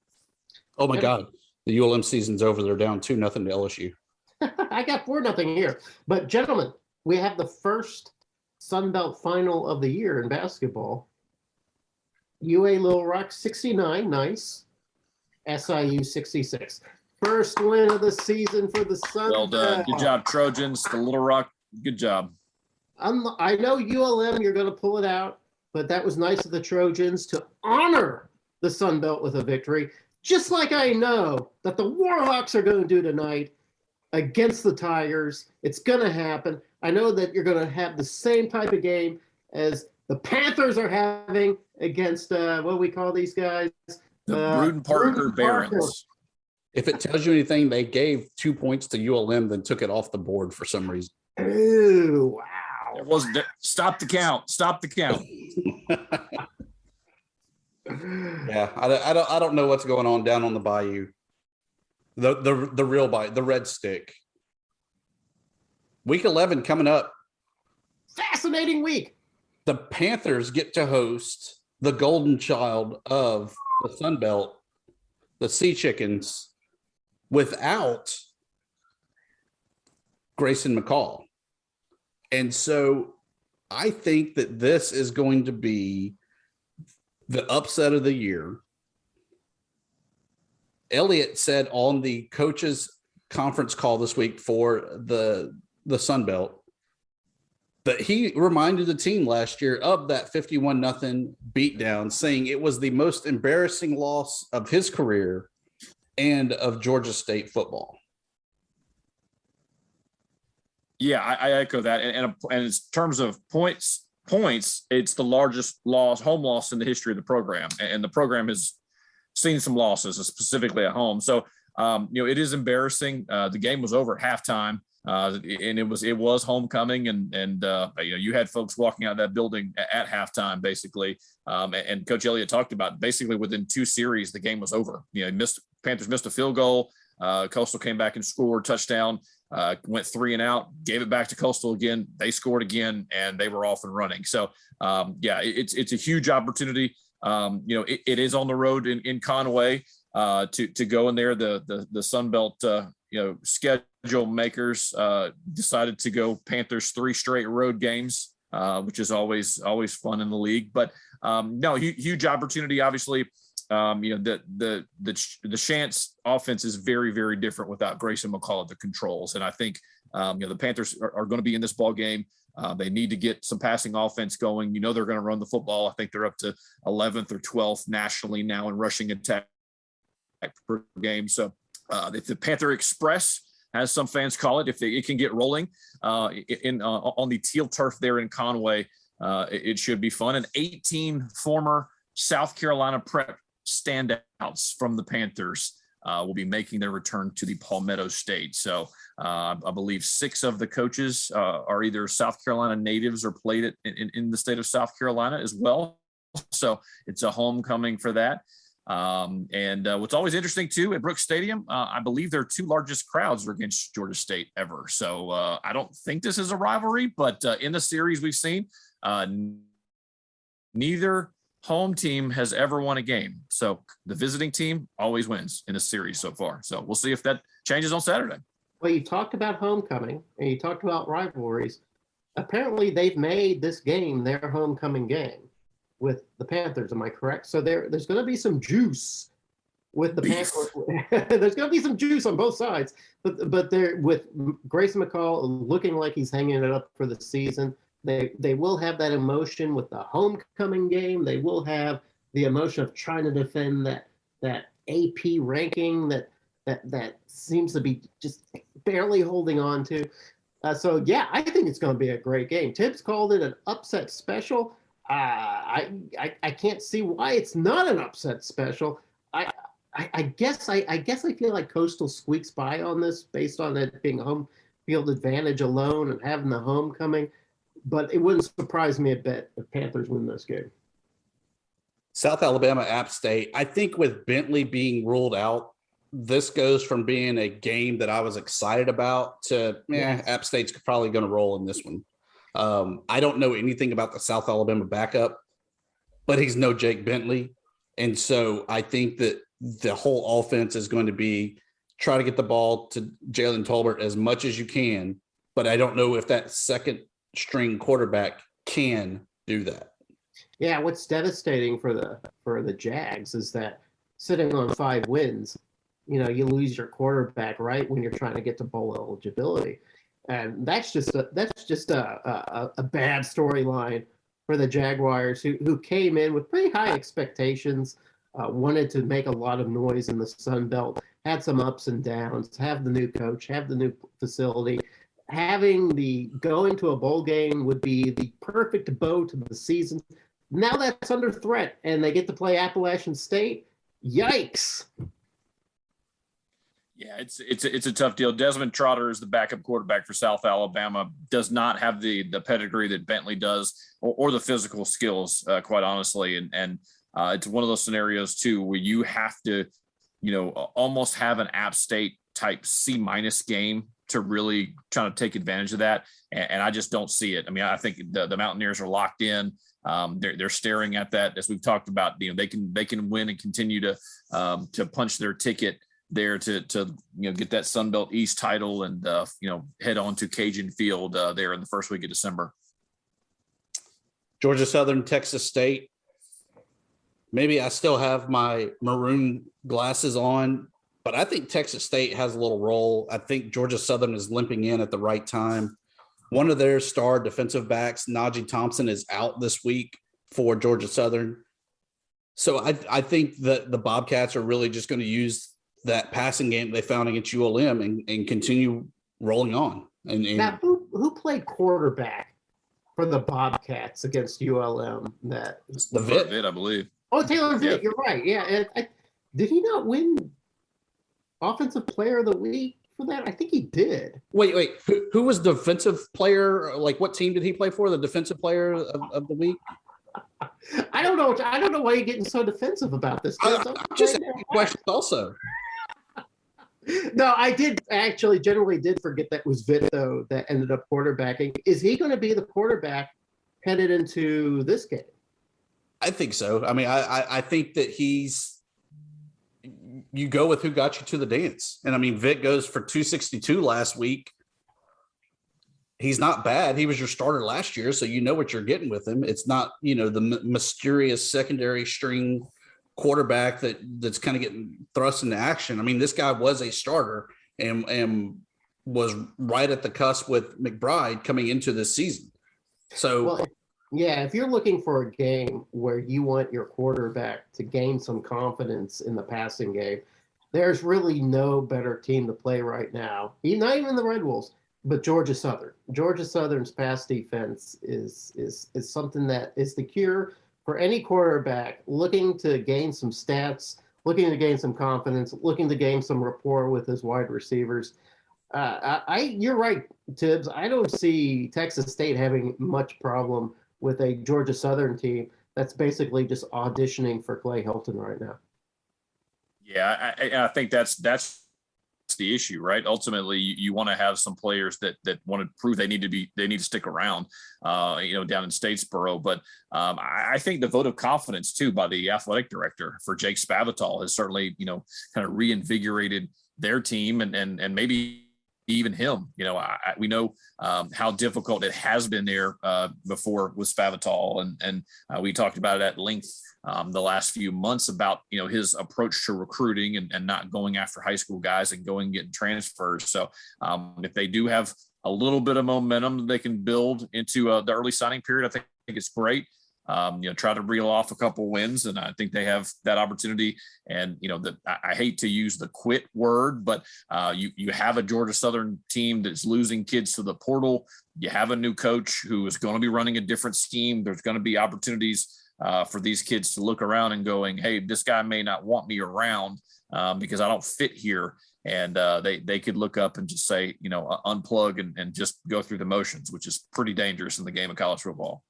Oh my God, the ULM season's over. They're down 2-0 to LSU. I got 4-0 here, but gentlemen, we have the first Sun Belt final of the year in basketball. UA Little Rock 69, nice. SIU 66. First win of the season for the Sun Belt. Well done, good job, Trojans. The Little Rock. Good job. I know ULM, you're going to pull it out, but that was nice of the Trojans to honor the Sun Belt with a victory, just like I know that the Warhawks are going to do tonight against the Tigers. It's going to happen. I know that you're going to have the same type of game as the Panthers are having against, what do we call these guys? The Bruden Parker Barons. If it tells you anything, they gave 2 points to ULM, then took it off the board for some reason. Ooh, wow. It was stop the count. Stop the count. Yeah, I don't know what's going on down on the bayou. The real bayou, the Red Stick. Week 11 coming up. Fascinating week. The Panthers get to host the golden child of the Sun Belt, the Sea Chickens, without Grayson McCall. And so I think that this is going to be the upset of the year. Elliott said on the coaches conference call this week for the Sun Belt that he reminded the team last year of that 51-0 beatdown, saying it was the most embarrassing loss of his career and of Georgia State football. Yeah, I echo that. And in terms of points, it's the largest home loss in the history of the program. And the program has seen some losses, specifically at home. So, it is embarrassing. The game was over at halftime. And it was homecoming, and you had folks walking out of that building at halftime, basically. And Coach Elliott talked about basically within 2 series, the game was over. Panthers missed a field goal. Coastal came back and scored touchdown. Went 3 and out, gave it back to Coastal again. They scored again, and they were off and running. So, it's a huge opportunity. It is on the road in Conway to go in there. The Sun Belt schedule makers decided to go Panthers 3 straight road games, which is always fun in the league. But huge opportunity. Obviously, the Chance offense is very, very different without Grayson McCall at the controls. And I think the Panthers are going to be in this ball game. They need to get some passing offense going. They're going to run the football. I think they're up to 11th or 12th nationally now in rushing attack per game. So if the Panther Express, as some fans call it, if it can get rolling on the teal turf there in Conway, it should be fun. And 18 former South Carolina prep standouts from the Panthers will be making their return to the Palmetto State. So I believe 6 of the coaches are either South Carolina natives or played in the state of South Carolina as well. So it's a homecoming for that. And what's always interesting too at Brooks Stadium, I believe their 2 largest crowds are against Georgia State ever. So I don't think this is a rivalry, but in the series we've seen, neither home team has ever won a game. So the visiting team always wins in a series so far. So we'll see if that changes on Saturday. Well, you talked about homecoming and you talked about rivalries. Apparently they've made this game their homecoming game with the Panthers. Am I correct? So there's going to be some juice with the Panthers. There's going to be some juice on both sides, but they're with Grayson McCall looking like he's hanging it up for the season. They will have that emotion with the homecoming game. They will have the emotion of trying to defend that AP ranking that seems to be just barely holding on to. So yeah, I think it's going to be a great game. Tibbs called it an upset special. I can't see why it's not an upset special. I guess I feel like Coastal squeaks by on this based on it being home field advantage alone and having the homecoming. But it wouldn't surprise me a bit if Panthers win this game. South Alabama, App State. I think with Bentley being ruled out, this goes from being a game that I was excited about to, App State's probably going to roll in this one. I don't know anything about the South Alabama backup, but he's no Jake Bentley. And so I think that the whole offense is going to be try to get the ball to Jalen Tolbert as much as you can. But I don't know if that second string quarterback can do that. Yeah, what's devastating for the Jags is that sitting on 5 wins, you lose your quarterback right when you're trying to get to bowl eligibility. And that's just a bad storyline for the Jaguars who came in with pretty high expectations. wanted to make a lot of noise in the Sun Belt, had some ups and downs, have the new coach, have the new facility. Going to a bowl game would be the perfect bow to the season. Now that's under threat, and they get to play Appalachian State. Yikes. Yeah, it's a tough deal. Desmond Trotter is the backup quarterback for South Alabama. Does not have the pedigree that Bentley does, or the physical skills, quite honestly. And it's one of those scenarios too where you have to, almost have an App State type C- game to really try to take advantage of that. And I just don't see it. I mean, I think the Mountaineers are locked in. They're staring at that, as we've talked about. They can win and continue to punch their ticket there to get that Sun Belt East title and head on to Cajun Field there in the first week of December. Georgia Southern, Texas State. Maybe I still have my maroon glasses on, but I think Texas State has a little role. I think Georgia Southern is limping in at the right time. One of their star defensive backs, Najee Thompson, is out this week for Georgia Southern. So I think that the Bobcats are really just going to use that passing game they found against ULM and continue rolling on. And now, who played quarterback for the Bobcats against ULM? The Vitt, I believe. Oh, Taylor Vitt, you're right. Yeah, did he not win Offensive Player of the Week for that? I think he did. Wait. Who was defensive player? Like, what team did he play for? The defensive player of the week? I don't know. I don't know why you're getting so defensive about this. I'm just asking questions also. No, I generally did forget that was Vitt, though, that ended up quarterbacking. Is he going to be the quarterback headed into this game? I think so. I mean, I think that you go with who got you to the dance. And I mean, Vitt goes for 262 last week. He's not bad. He was your starter last year, so you know what you're getting with him. It's not, the mysterious secondary string quarterback that's kind of getting thrust into action. I mean, this guy was a starter and was right at the cusp with McBride coming into this season. So, well, yeah, if you're looking for a game where you want your quarterback to gain some confidence in the passing game, there's really no better team to play right now. Not even the Red Wolves, but Georgia Southern. Georgia Southern's pass defense is something that is the cure for any quarterback looking to gain some stats, looking to gain some confidence, looking to gain some rapport with his wide receivers. You're right, Tibbs. I don't see Texas State having much problem with a Georgia Southern team that's basically just auditioning for Clay Helton right now. Yeah, I think that's the issue, right? Ultimately, you want to have some players that want to prove they need to stick around, down in Statesboro. But I think the vote of confidence too by the athletic director for Jake Spavital has certainly, kind of reinvigorated their team and maybe even him. We know how difficult it has been there before with Spavital, and we talked about it at length the last few months about his approach to recruiting and not going after high school guys and going and getting transfers. So if they do have a little bit of momentum that they can build into the early signing period, I think it's great. Try to reel off a couple wins, and I think they have that opportunity. And I hate to use the quit word, but you have a Georgia Southern team that's losing kids to the portal. You have a new coach who is going to be running a different scheme. There's going to be opportunities for these kids to look around and going, hey, this guy may not want me around because I don't fit here. And they could look up and just say, unplug and just go through the motions, which is pretty dangerous in the game of college football.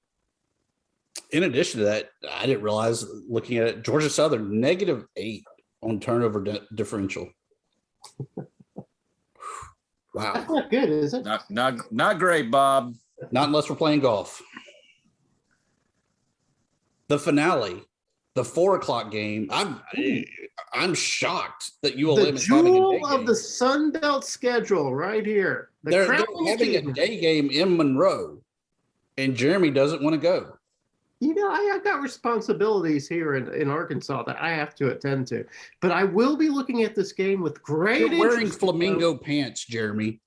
In addition to that, I didn't realize, looking at it, Georgia Southern -8 on turnover differential. Wow, that's not good, is it? Not great, Bob. Not unless we're playing golf. The finale, the 4:00 game. I'm shocked that ULM is having a day jewel of game. the Sun Belt schedule right here. They're having a day game in Monroe, and Jeremy doesn't want to go. I've got responsibilities here in Arkansas that I have to attend to, but I will be looking at this game with great interest. You're wearing flamingo pants, Jeremy.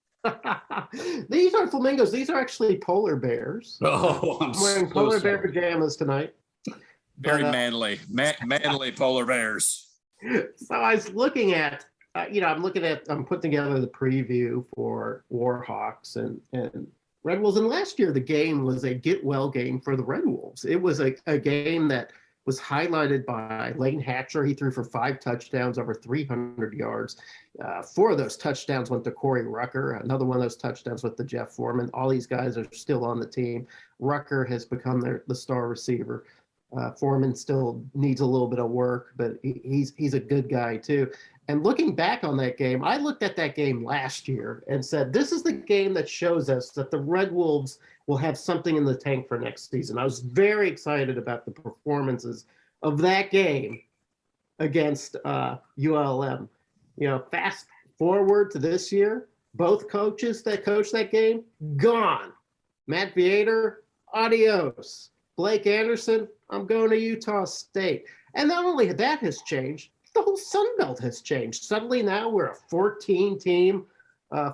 These are flamingos. These are actually polar bears. Oh, I'm wearing so polar sorry. bear pajamas tonight. Very manly polar bears. So I was looking at, I'm putting together the preview for Warhawks and Red Wolves. And last year, the game was a get well game for the Red Wolves. It was a game that was highlighted by Lane Hatcher. He threw for 5 touchdowns, over 300 yards. 4 of those touchdowns went to Corey Rucker. Another one of those touchdowns went to Jeff Foreman. All these guys are still on the team. Rucker has become the star receiver. Foreman still needs a little bit of work, but he's a good guy too. And looking back on that game, I looked at that game last year and said, this is the game that shows us that the Red Wolves will have something in the tank for next season. I was very excited about the performances of that game against ULM. Fast forward to this year, both coaches that coached that game, gone. Matt Viator, adios. Blake Anderson, I'm going to Utah State. And not only that has changed, the whole Sun Belt has changed. Suddenly now we're a 14-team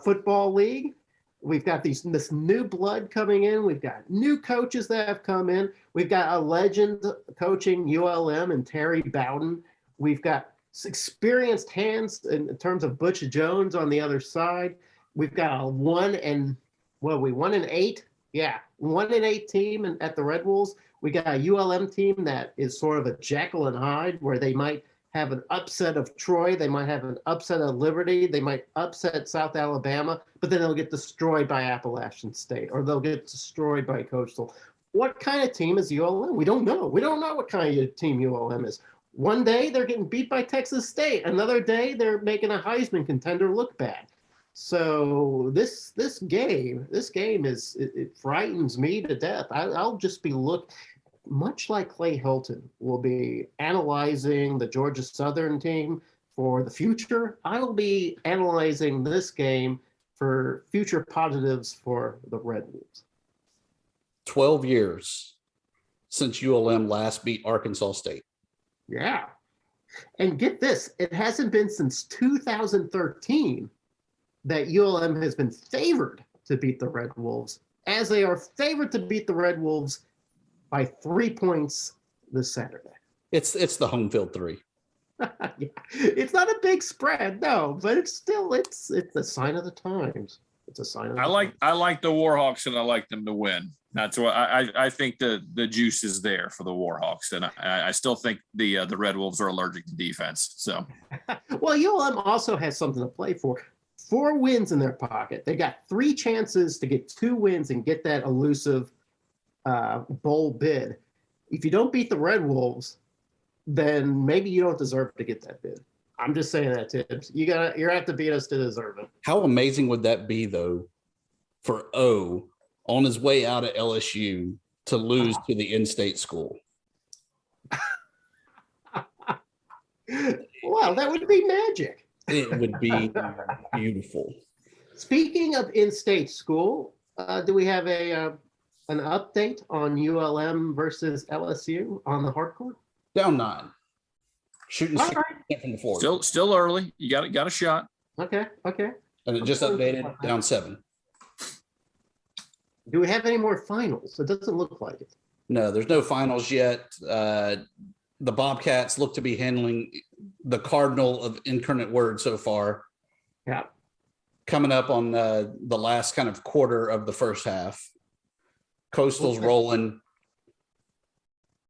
football league. We've got this new blood coming in. We've got new coaches that have come in. We've got a legend coaching ULM and Terry Bowden. We've got experienced hands in terms of Butch Jones on the other side. We've got a 1-8? Yeah, 1-8 team at the Red Wolves. We got a ULM team that is sort of a Jekyll and Hyde, where they might have an upset of Troy, they might have an upset of Liberty, they might upset South Alabama, but then they'll get destroyed by Appalachian State, or they'll get destroyed by Coastal. What kind of team is ULM? We don't know. We don't know what kind of team ULM is. One day they're getting beat by Texas State. Another day they're making a Heisman contender look bad. So this game is it frightens me to death. I'll just be much like Clay Helton will be analyzing the Georgia Southern team for the future. I will be analyzing this game for future positives for the Red Wolves. 12 years since ULM last beat Arkansas State. Yeah. And get this, it hasn't been since 2013 that ULM has been favored to beat the Red Wolves, as they are favored to beat the Red Wolves by 3 points this Saturday. It's the home field 3. Yeah. It's not a big spread, no, but it's a sign of the times. It's a sign of the times. I like the Warhawks, and I like them to win. That's why I think the juice is there for the Warhawks, and I still think the Red Wolves are allergic to defense. So, well, ULM also has something to play for. 4 wins in their pocket. They got 3 chances to get 2 wins and get that elusive bowl bid. If you don't beat the Red Wolves, then maybe you don't deserve to get that bid. I'm just saying that, Tibbs. You're gonna have to beat us to deserve it. How amazing would that be, though, for O on his way out of LSU to lose to the in-state school? Well, that would be magic. It would be beautiful. Speaking of in-state school, do we have an update on ULM versus LSU on the hardcourt? Down 9, shooting 6% from the floor. Still early. You got a shot. Okay. And it just updated, down 7. Do we have any more finals? It doesn't look like it. No, there's no finals yet. The Bobcats look to be handling the cardinal of incarnate word so far. Yeah. Coming up on the last kind of quarter of the first half. Coastal's rolling.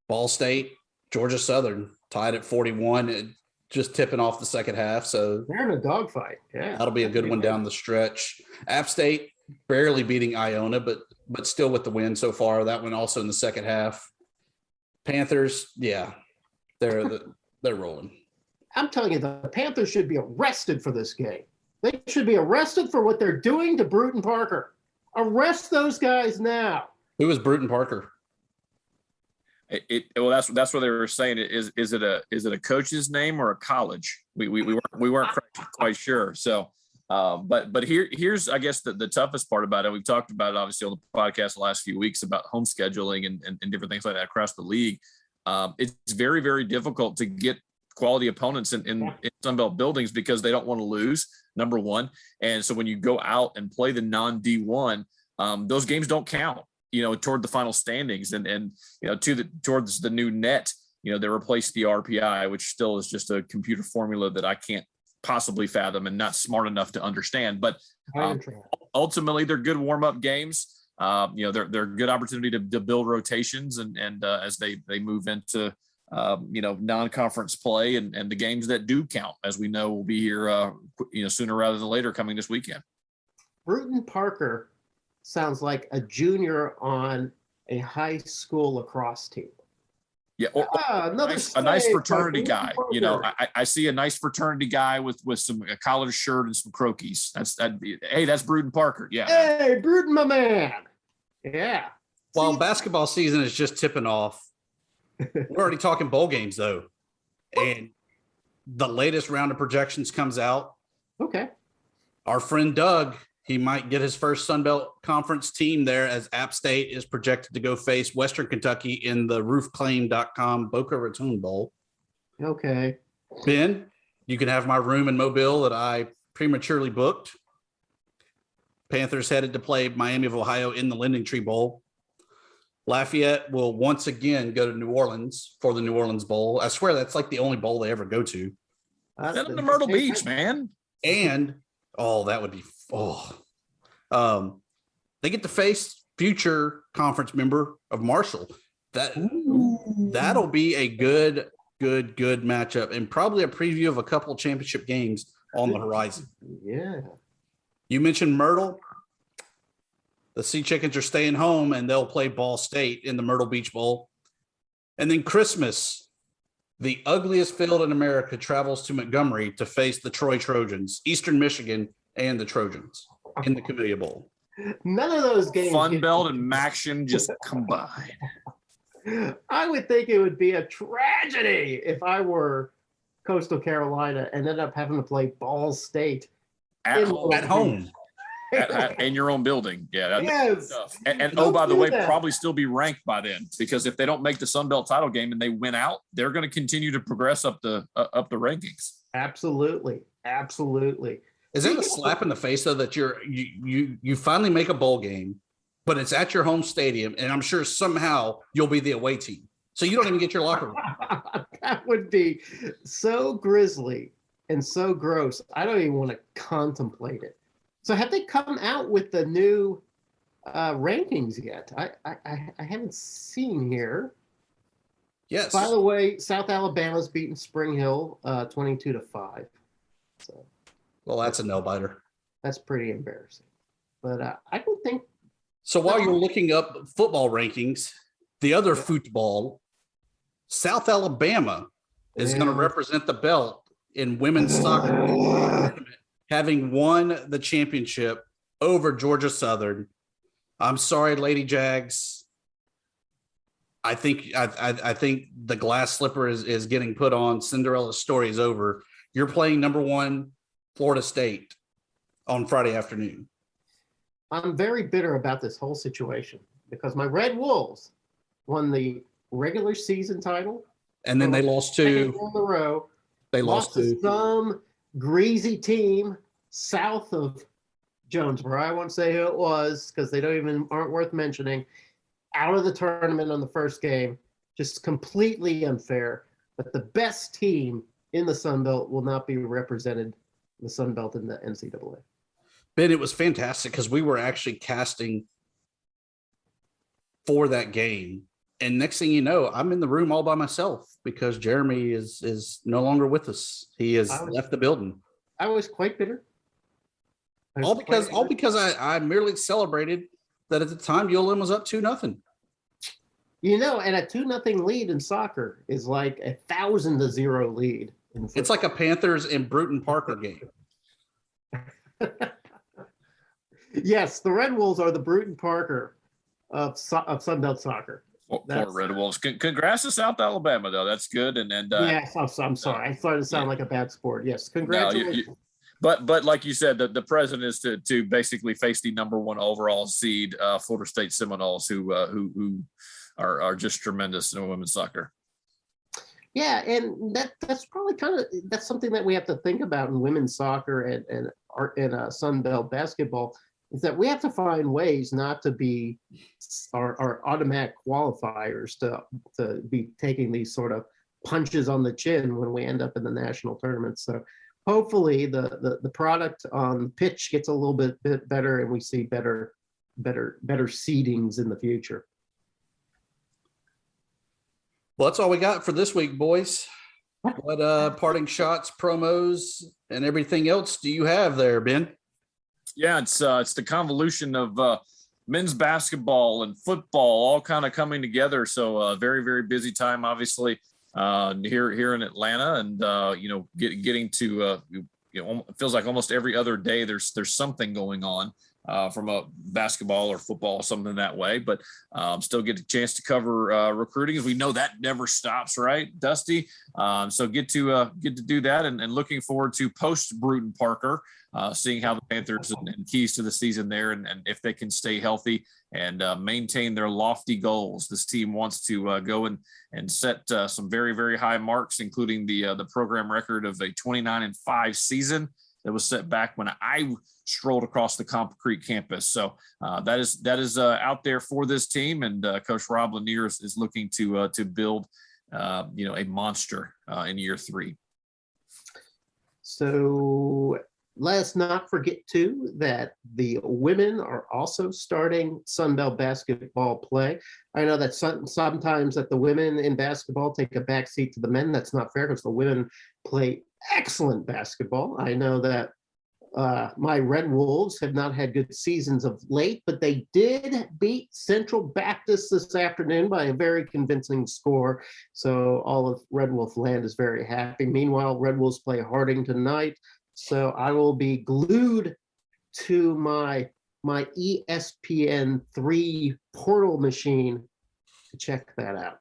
Ball State, Georgia Southern tied at 41, just tipping off the second half. So they're in a dogfight. Yeah. That'll be a good one down the stretch. App State barely beating Iona, but still with the win so far. That one also in the second half. Panthers, yeah, they're rolling. I'm telling you, the Panthers should be arrested for this game. They should be arrested for what they're doing to Bruton Parker. Arrest those guys now. Who is Bruton Parker? Well, that's what they were saying. Is it a coach's name or a college? We weren't quite sure. So, but here's I guess the toughest part about it. We've talked about it obviously on the podcast the last few weeks about home scheduling and different things like that across the league. It's very, very difficult to get quality opponents in Sun Belt buildings because they don't want to lose, number one. And so when you go out and play the non-D1, those games don't count, toward the final standings and towards the new net they replaced the RPI, which still is just a computer formula that I can't possibly fathom and not smart enough to understand. But ultimately, they're good warm-up games. They're a good opportunity to build rotations and as they move into non-conference play and the games that do count, as we know, will be here sooner rather than later coming this weekend. Bruton Parker sounds like a junior on a high school lacrosse team. Yeah, or a nice fraternity guy. I see a nice fraternity guy with some a collared shirt and some croquis. That's Bruton Parker. Yeah. Hey, Bruton, my man. Yeah. Well, basketball season is just tipping off. We're already talking bowl games though, and the latest round of projections comes out. Okay. Our friend Doug, he might get his first Sun Belt Conference team there, as App State is projected to go face Western Kentucky in the roofclaim.com Boca Raton Bowl. Okay. Ben, you can have my room in Mobile that I prematurely booked. Panthers headed to play Miami of Ohio in the Lending Tree Bowl. Lafayette will once again go to New Orleans for the New Orleans Bowl. I swear that's like the only bowl they ever go to. Send them to Myrtle Beach, man. And that would be they get to face future conference member of Marshall. That'll be a good matchup, and probably a preview of a couple of championship games on the horizon. Yeah. You mentioned Myrtle. The Sea Chickens are staying home, and they'll play Ball State in the Myrtle Beach Bowl. And then Christmas, the ugliest field in America, travels to Montgomery to face the Troy Trojans, Eastern Michigan, and the Trojans in the Camellia Bowl. None of those games. FunBelt and Maction just combined. I would think it would be a tragedy if I were Coastal Carolina and ended up having to play Ball State at home. In your own building. Yeah. Yes. And by the way, probably still be ranked by then, because if they don't make the Sun Belt title game and they win out, they're going to continue to progress up the rankings. Absolutely. Is that a slap in the face though, that you finally make a bowl game, but it's at your home stadium, and I'm sure somehow you'll be the away team, so you don't even get your locker room? That would be so grisly and so gross. I don't even want to contemplate it. So have they come out with the new rankings yet? I haven't seen here. Yes. By the way, South Alabama's beaten Spring Hill 22-5. So. Well, that's a nail-biter. That's pretty embarrassing. But I don't think. So while you're looking up football rankings, the other football, South Alabama is going to represent the belt in women's soccer tournament, having won the championship over Georgia Southern. I'm sorry, Lady Jags. I think the glass slipper is getting put on. Cinderella's story is over. You're playing number one Florida State on Friday afternoon. I'm very bitter about this whole situation because my Red Wolves won the regular season title. And then they lost to in a row. They lost to some greasy team south of Jonesboro. I won't say who it was because they aren't worth mentioning. Out of the tournament on the first game, just completely unfair. But the best team in the Sun Belt will not be represented in the Sun Belt in the NCAA. Ben, it was fantastic because we were actually casting for that game. And next thing you know, I'm in the room all by myself because Jeremy is no longer with us. He has left the building. I was quite bitter. All because I merely celebrated that at the time ULM was up 2-0. And a 2-0 lead in soccer is like 1,000-0 lead. It's like a Panthers and Bruton Parker game. Yes, the Red Wolves are the Bruton Parker of Sunbelt soccer. Poor Red Wolves. Congrats to South Alabama, though. That's good. Yes, I'm sorry. I started to sound like a bad sport. Yes, congratulations. No, but like you said, the present is to basically face the number one overall seed, Florida State Seminoles, who are just tremendous in women's soccer. Yeah, and that's probably that's something that we have to think about in women's soccer and Sun Belt basketball. is that we have to find ways not to be our automatic qualifiers to be taking these sort of punches on the chin when we end up in the national tournament. So hopefully the product on the pitch gets a little bit better and we see better seedings in the future. Well, that's all we got for this week, boys. What parting shots, promos, and everything else do you have there, Ben? Yeah, it's the convolution of men's basketball and football all kind of coming together. So very, very busy time, obviously, here in Atlanta, and getting to it feels like almost every other day there's something going on from a basketball or football, something that way. But still get a chance to cover recruiting, as we know that never stops, right, Dusty? So get to do that, and looking forward to post Bruton Parker. Seeing how the Panthers and keys to the season there, and if they can stay healthy and maintain their lofty goals. This team wants to go and set some very, very high marks, including the program record of a 29-5 season that was set back when I strolled across the Concrete campus. So that is out there for this team, and Coach Rob Lanier is looking to build a monster in year 3. So let's not forget, too, that the women are also starting Sunbelt basketball play. I know that sometimes that the women in basketball take a backseat to the men. That's not fair, because the women play excellent basketball. I know that my Red Wolves have not had good seasons of late, but they did beat Central Baptist this afternoon by a very convincing score. So all of Red Wolf land is very happy. Meanwhile, Red Wolves play Harding tonight. So I will be glued to my ESPN3 portal machine to check that out.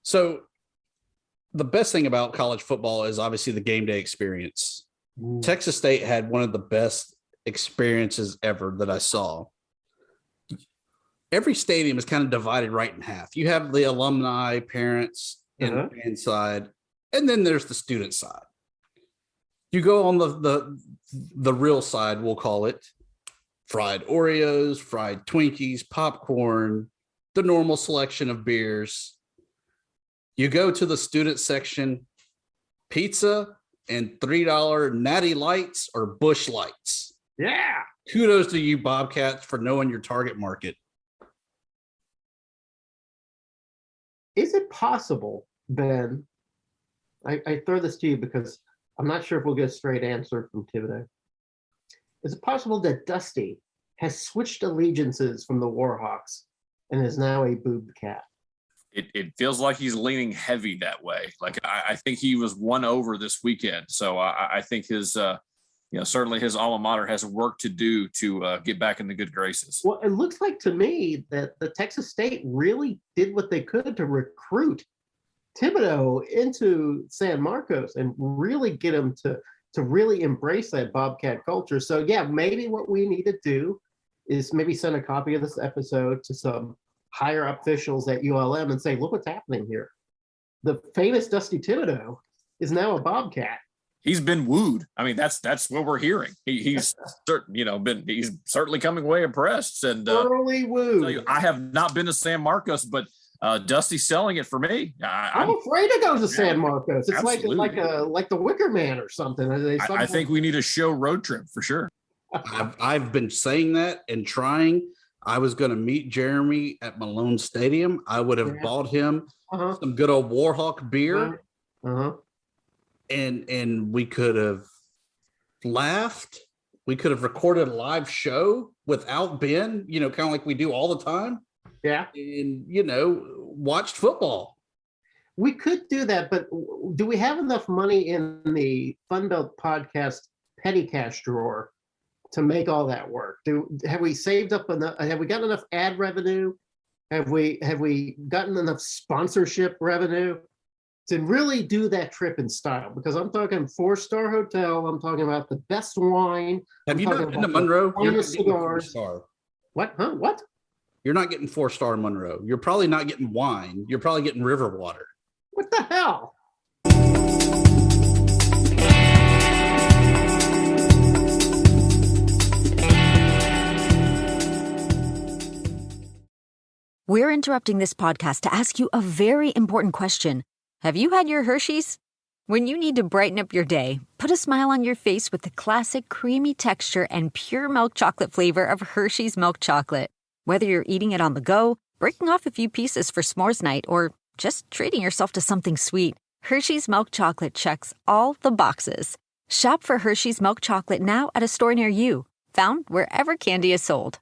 So the best thing about college football is obviously the game day experience. Ooh. Texas State had one of the best experiences ever that I saw. Every stadium is kind of divided right in half. You have the alumni, parents, and the fan side, and then there's the student side. You go on the real side, we'll call it, fried Oreos, fried Twinkies, popcorn, the normal selection of beers. You go to the student section, pizza and $3 Natty Lights or Busch Lights. Yeah. Kudos to you, Bobcats, for knowing your target market. Is it possible, Ben? I throw this to you because I'm not sure if we'll get a straight answer from Thibodeau. Is it possible that Dusty has switched allegiances from the Warhawks and is now a Boobcat? It feels like he's leaning heavy that way. Like I think he was won over this weekend. So I think his, certainly his alma mater has work to do to get back in the good graces. Well, it looks like to me that the Texas State really did what they could to recruit Thibodeau into San Marcos and really get him to really embrace that Bobcat culture. So yeah, maybe what we need to do is maybe send a copy of this episode to some higher up officials at ULM and say, look what's happening here. The famous Dusty Thibodeau is now a Bobcat. He's been wooed. I mean, that's what we're hearing. He's he's certainly coming away impressed. And early wooed. I have not been to San Marcos, but Dusty's selling it for me. I'm afraid to go to San Marcos. It's like the Wicker Man or something. I think we need a show road trip for sure. I've been saying that and trying. I was going to meet Jeremy at Malone Stadium. I would have bought him some good old Warhawk beer. And we could have laughed. We could have recorded a live show without Ben, kind of like we do all the time. Yeah. And, watched football. We could do that, but do we have enough money in the FunBelt podcast petty cash drawer to make all that work? Have we saved up enough? Have we got enough ad revenue? Have we gotten enough sponsorship revenue to really do that trip in style? Because I'm talking 4-star hotel. I'm talking about the best wine. Have you not been to Monroe? You're not getting 4-star. What? Huh? What? You're not getting 4-star Monroe. You're probably not getting wine. You're probably getting river water. What the hell? We're interrupting this podcast to ask you a very important question. Have you had your Hershey's? When you need to brighten up your day, put a smile on your face with the classic creamy texture and pure milk chocolate flavor of Hershey's milk chocolate. Whether you're eating it on the go, breaking off a few pieces for s'mores night, or just treating yourself to something sweet, Hershey's milk chocolate checks all the boxes. Shop for Hershey's milk chocolate now at a store near you, found wherever candy is sold.